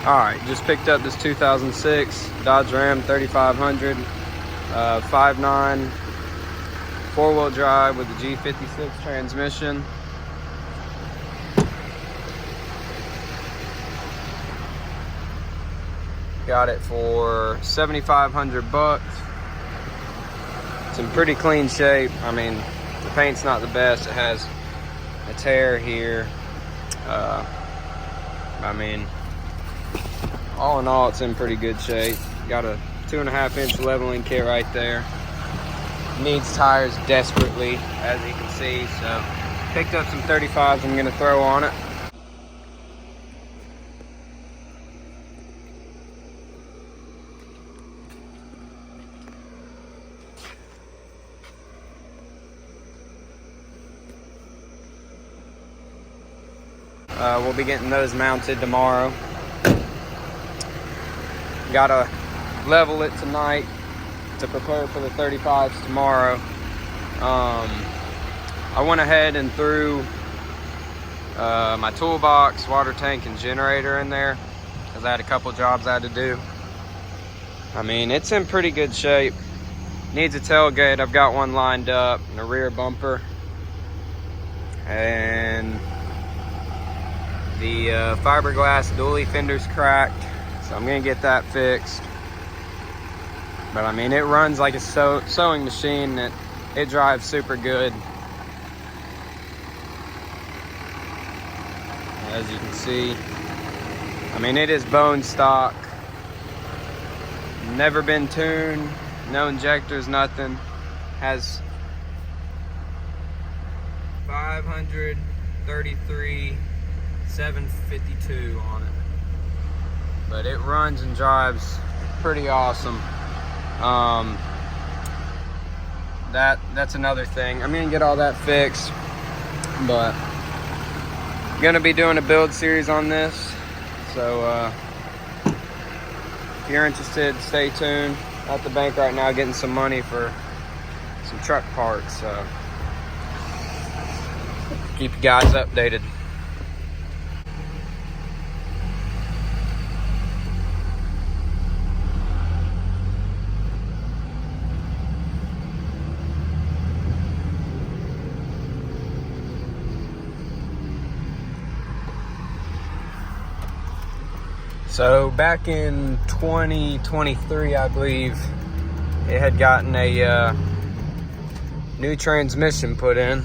Alright, just picked up this 2006 Dodge Ram 3500, 5.9, four-wheel drive with the G56 transmission. Got it for 7,500 bucks. It's in pretty clean shape. I mean, the paint's not the best. It has a tear here. I mean, all in all, it's in pretty good shape. Got a 2.5-inch leveling kit right there. Needs tires desperately, as you can see. So, picked up some 35s I'm gonna throw on it. We'll be getting those mounted tomorrow. Gotta level it tonight to prepare for the 35s tomorrow. I went ahead and threw my toolbox, water tank, and generator in there because I had a couple jobs I had to do. I mean, it's in pretty good shape. Needs a tailgate. I've got one lined up, and a rear bumper. And the fiberglass dually fender's cracked, so I'm gonna get that fixed. But I mean, it runs like a sewing machine. It drives super good. As you can see, I mean, it is bone stock. Never been tuned, no injectors, nothing. Has 533 752 on it, but it runs and drives pretty awesome. That's another thing. I'm gonna get all that fixed, but I'm gonna be doing a build series on this, so if you're interested, stay tuned. At the bank right now getting some money for some truck parts, so keep you guys updated. So back in 2023, I believe, it had gotten a new transmission put in.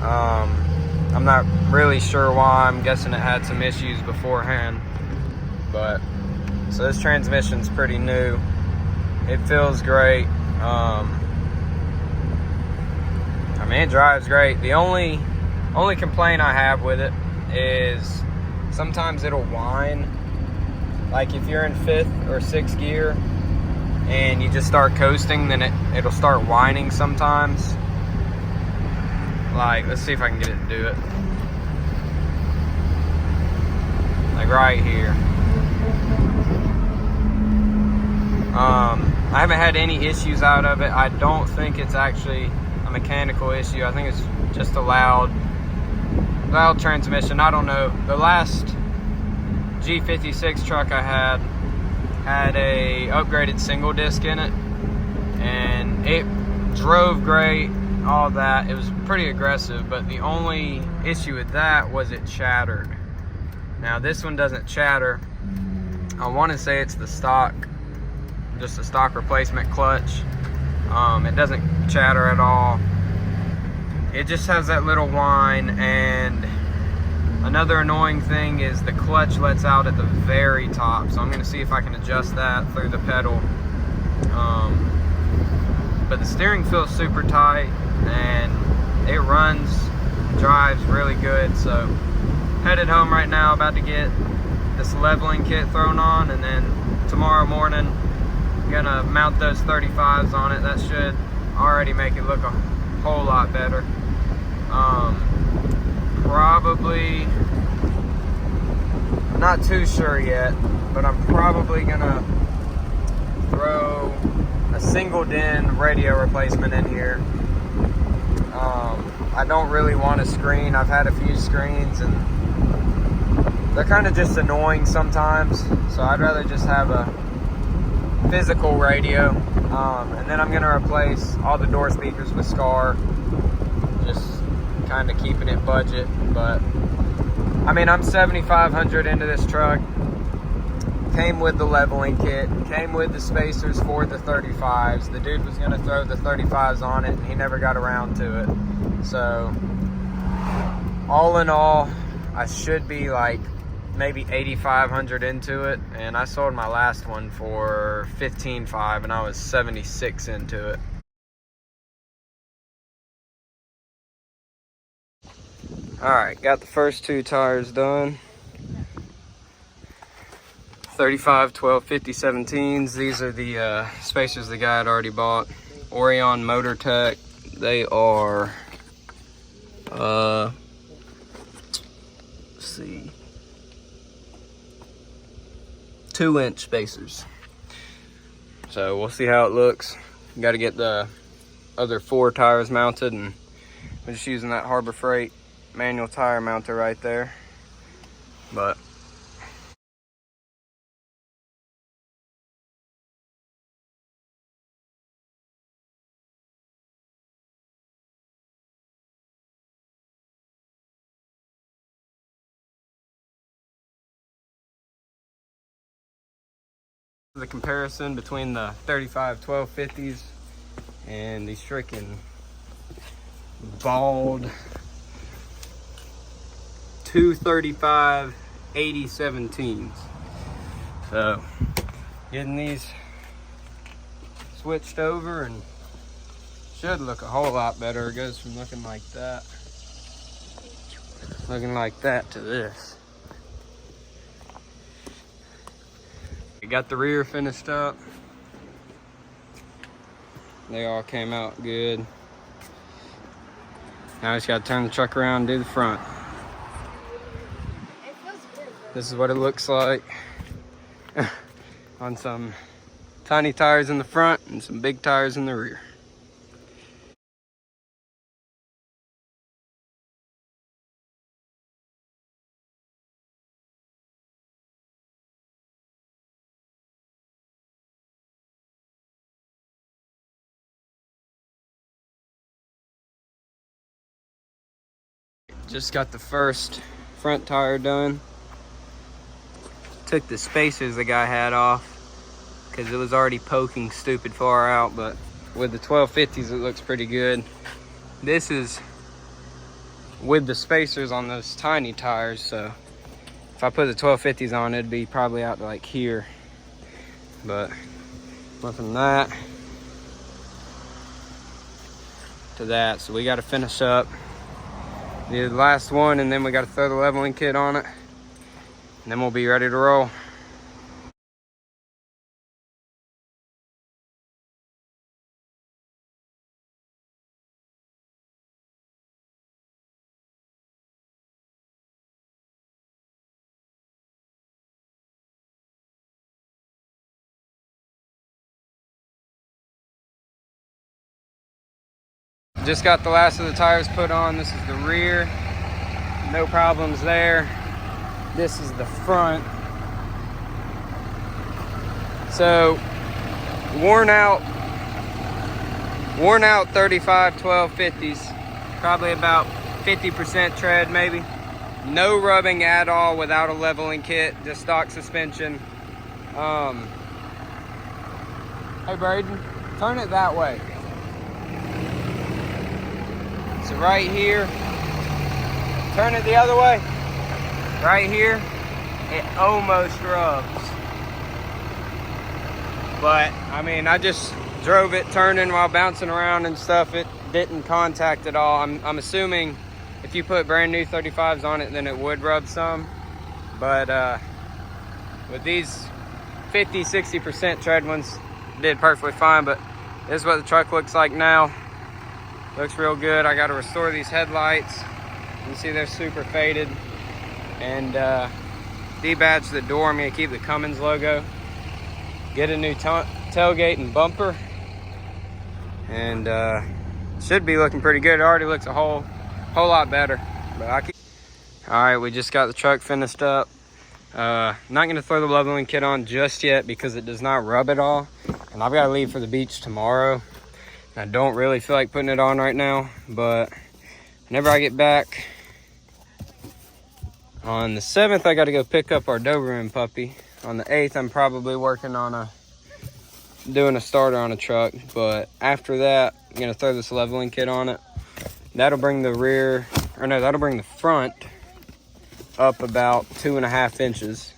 I'm not really sure why. I'm guessing it had some issues beforehand. But so this transmission's pretty new. It feels great. I mean, it drives great. The only complaint I have with it is sometimes it'll whine. Like if you're in 5th or 6th gear and you just start coasting, then it'll start whining sometimes. Like, let's see if I can get it to do it. Like right here. I haven't had any issues out of it. I don't think it's actually a mechanical issue. I think it's just a loud transmission. I don't know. The last G56 truck I had a upgraded single disc in it, and it drove great, all that. It was pretty aggressive, but the only issue with that was it chattered. Now this one doesn't chatter. I want to say it's the stock, just a stock replacement clutch. It doesn't chatter at all. It just has that little whine. And another annoying thing is the clutch lets out at the very top, so I'm going to see if I can adjust that through the pedal. But the steering feels super tight, and it drives really good. So headed home right now, about to get this leveling kit thrown on, and then tomorrow morning I'm gonna mount those 35s on it. That should already make it look a whole lot better. Probably, not too sure yet, but I'm probably gonna throw a single DIN radio replacement in here. I don't really want a screen. I've had a few screens, and they're kind of just annoying sometimes. So I'd rather just have a physical radio. And then I'm gonna replace all the door speakers with Scar, just kind of keeping it budget. But I mean, I'm $7,500 into this truck. Came with the leveling kit, came with the spacers for the 35s. The dude was gonna throw the 35s on it and he never got around to it. So all in all, I should be like maybe 8,500 into it, and I sold my last one for 15,500 and I was 76 into it. All right, got the first two tires done. 35, 12, 50, 17s. These are the spacers the guy had already bought. Orion Motor Tech. They are, let's see, 2-inch spacers. So we'll see how it looks. Got to get the other 4 tires mounted, and we're just using that Harbor Freight manual tire mounter right there. But the comparison between the 35 1250s and these freaking bald 235 8017s. So getting these switched over and should look a whole lot better. It goes from looking like that to this. We got the rear finished up. They all came out good. Now I just gotta turn the truck around and do the front. It feels good, This is what it looks like on some tiny tires in the front and some big tires in the rear. Just got the first front tire done. Took the spacers the guy had off because it was already poking stupid far out, but with the 1250s it looks pretty good. This is with the spacers on those tiny tires, so if I put the 1250s on, it'd be probably out to like here. But went from that to that, so we got to finish up the last one, and then we got to throw the leveling kit on it, and then we'll be ready to roll. Just got the last of the tires put on. This is the rear, no problems there. This is the front. So worn out 35 1250s, probably about 50% tread maybe. No rubbing at all without a leveling kit, just stock suspension. Hey Braden, turn it that way. So right here, turn it the other way. Right here, it almost rubs. But I mean, I just drove it turning while bouncing around and stuff. It didn't contact at all. I'm assuming if you put brand new 35s on it, then it would rub some. But with these 50-60% tread ones, it did perfectly fine. But this is what the truck looks like now. Looks real good. I got to restore these headlights. You can see they're super faded. And debadge the door. I'm going to keep the Cummins logo. Get a new tailgate and bumper. And should be looking pretty good. It already looks a whole lot better. But all right, we just got the truck finished up. Not gonna throw the leveling kit on just yet because it does not rub at all. And I've gotta leave for the beach tomorrow. I don't really feel like putting it on right now, but whenever I get back on the 7th, I gotta go pick up our Doberman puppy. On the 8th, I'm probably working on doing a starter on a truck, but after that, I'm gonna throw this leveling kit on it. That'll bring the that'll bring the front up about 2.5 inches.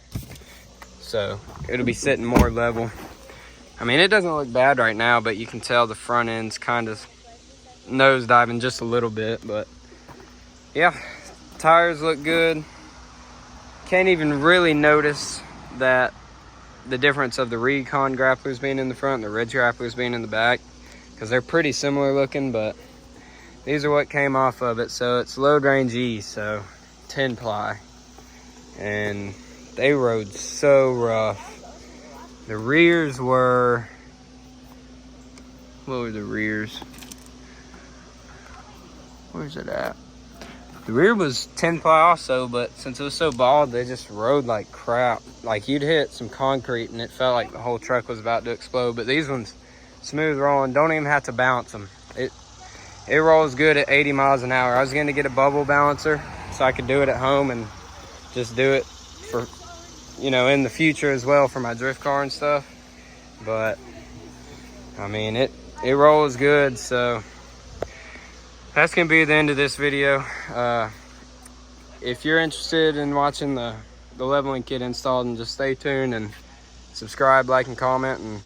So it'll be sitting more level. I mean, it doesn't look bad right now, but you can tell the front end's kind of nosediving just a little bit. But yeah, tires look good. Can't even really notice that the difference of the Recon grapplers being in the front and the Ridge grapplers being in the back, because they're pretty similar looking, but these are what came off of it. So it's load range E, so 10 ply, and they rode so rough. The rears were, what were the rears? Where's it at? The rear was 10 ply also, but since it was so bald, they just rode like crap. Like you'd hit some concrete and it felt like the whole truck was about to explode. But these ones, smooth rolling, don't even have to bounce them. It rolls good at 80 miles an hour. I was gonna get a bubble balancer so I could do it at home and just do it for, you know, in the future as well for my drift car and stuff. But I mean, it rolls good. So that's gonna be the end of this video. If you're interested in watching the leveling kit installed, and just stay tuned and subscribe, like, and comment, and